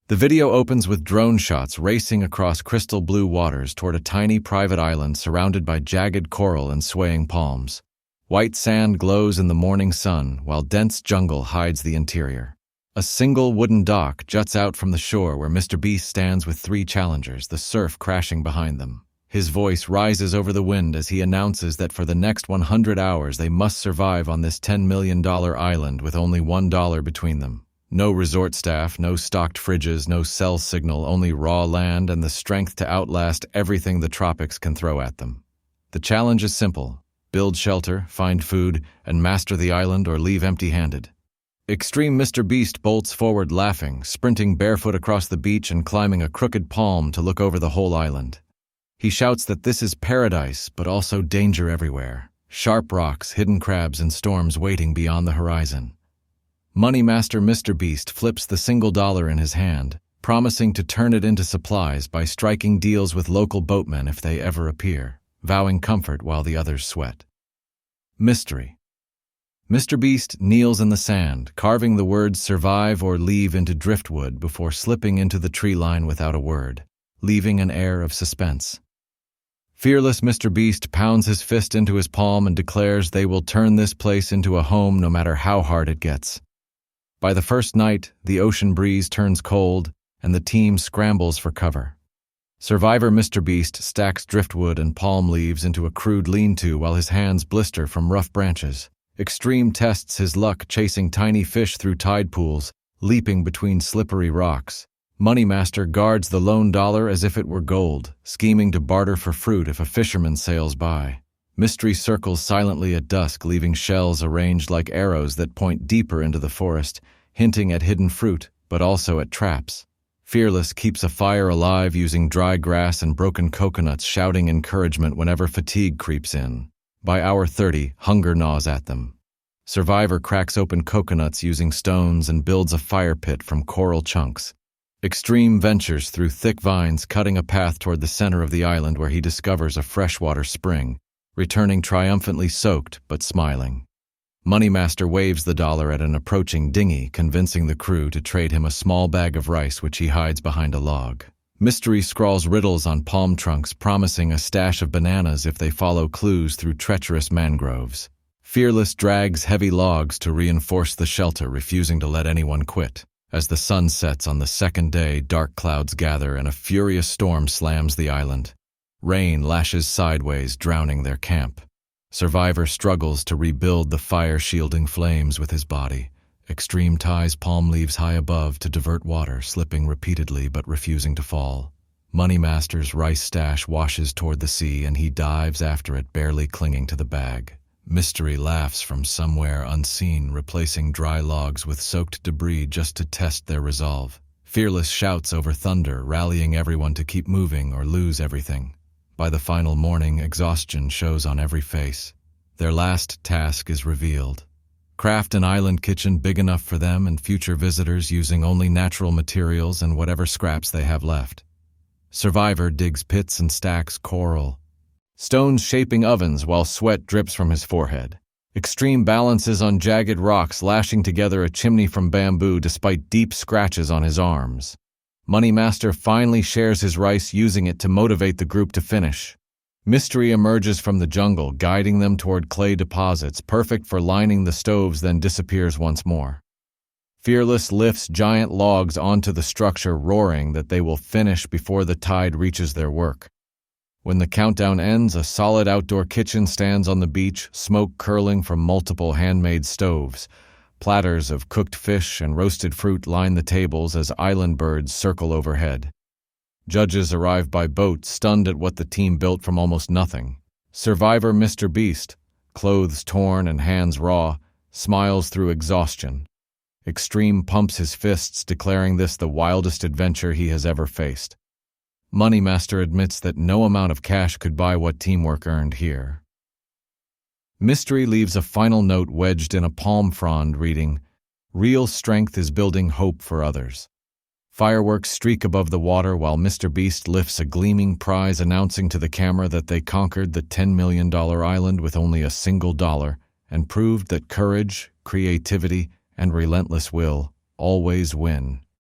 The video opens with drone shots racing across crystal blue waters toward a tiny private island surrounded by jagged coral and swaying palms. White sand glows in the morning sun, while dense jungle hides the interior. A single wooden dock juts out from the shore where Mr. Beast stands with 3 challengers, the surf crashing behind them. His voice rises over the wind as he announces that for the next 100 hours they must survive on this $10 million island with only $1 between them. No resort staff, no stocked fridges, no cell signal, only raw land and the strength to outlast everything the tropics can throw at them. The challenge is simple: build shelter, find food, and master the island or leave empty-handed. Extreme Mr. Beast bolts forward laughing, sprinting barefoot across the beach and climbing a crooked palm to look over the whole island. He shouts that this is paradise, but also danger everywhere. Sharp rocks, hidden crabs, and storms waiting beyond the horizon. Money Master Mr. Beast flips the single dollar in his hand, promising to turn it into supplies by striking deals with local boatmen if they ever appear, vowing comfort while the others sweat. Mystery. Mr. Beast kneels in the sand, carving the words survive or leave into driftwood before slipping into the tree line without a word, leaving an air of suspense. Fearless Mr. Beast pounds his fist into his palm and declares they will turn this place into a home no matter how hard it gets. By the first night, the ocean breeze turns cold and the team scrambles for cover. Survivor Mr. Beast stacks driftwood and palm leaves into a crude lean-to while his hands blister from rough branches. Extreme tests his luck chasing tiny fish through tide pools, leaping between slippery rocks. Money Master guards the lone dollar as if it were gold, scheming to barter for fruit if a fisherman sails by. Mystery circles silently at dusk, leaving shells arranged like arrows that point deeper into the forest, hinting at hidden fruit, but also at traps. Fearless keeps a fire alive using dry grass and broken coconuts, shouting encouragement whenever fatigue creeps in. By hour 30, hunger gnaws at them. Survivor cracks open coconuts using stones and builds a fire pit from coral chunks. Extreme ventures through thick vines, cutting a path toward the center of the island where he discovers a freshwater spring, returning triumphantly soaked but smiling. Money Master waves the dollar at an approaching dinghy, convincing the crew to trade him a small bag of rice which he hides behind a log. Mystery scrawls riddles on palm trunks, promising a stash of bananas if they follow clues through treacherous mangroves. Fearless drags heavy logs to reinforce the shelter, refusing to let anyone quit. As the sun sets on the second day, dark clouds gather and a furious storm slams the island. Rain lashes sideways, drowning their camp. Survivor struggles to rebuild the fire-shielding flames with his body. Extreme ties palm leaves high above to divert water, slipping repeatedly but refusing to fall. Money Master's rice stash washes toward the sea and he dives after it, barely clinging to the bag. Mystery laughs from somewhere unseen, replacing dry logs with soaked debris just to test their resolve. Fearless shouts over thunder, rallying everyone to keep moving or lose everything. By the final morning, exhaustion shows on every face. Their last task is revealed. Craft an island kitchen big enough for them and future visitors using only natural materials and whatever scraps they have left. Survivor digs pits and stacks coral. Stones shaping ovens while sweat drips from his forehead. Extreme balances on jagged rocks, lashing together a chimney from bamboo despite deep scratches on his arms. Money Master finally shares his rice, using it to motivate the group to finish. Mystery emerges from the jungle, guiding them toward clay deposits, perfect for lining the stoves, then disappears once more. Fearless lifts giant logs onto the structure, roaring that they will finish before the tide reaches their work. When the countdown ends, a solid outdoor kitchen stands on the beach, smoke curling from multiple handmade stoves. Platters of cooked fish and roasted fruit line the tables as island birds circle overhead. Judges arrive by boat, stunned at what the team built from almost nothing. Survivor Mr. Beast, clothes torn and hands raw, smiles through exhaustion. Extreme pumps his fists, declaring this the wildest adventure he has ever faced. Money Master admits that no amount of cash could buy what teamwork earned here. Mystery leaves a final note wedged in a palm frond reading, "Real strength is building hope for others." Fireworks streak above the water while Mr. Beast lifts a gleaming prize, announcing to the camera that they conquered the $10 million island with only a single dollar and proved that courage, creativity, and relentless will always win.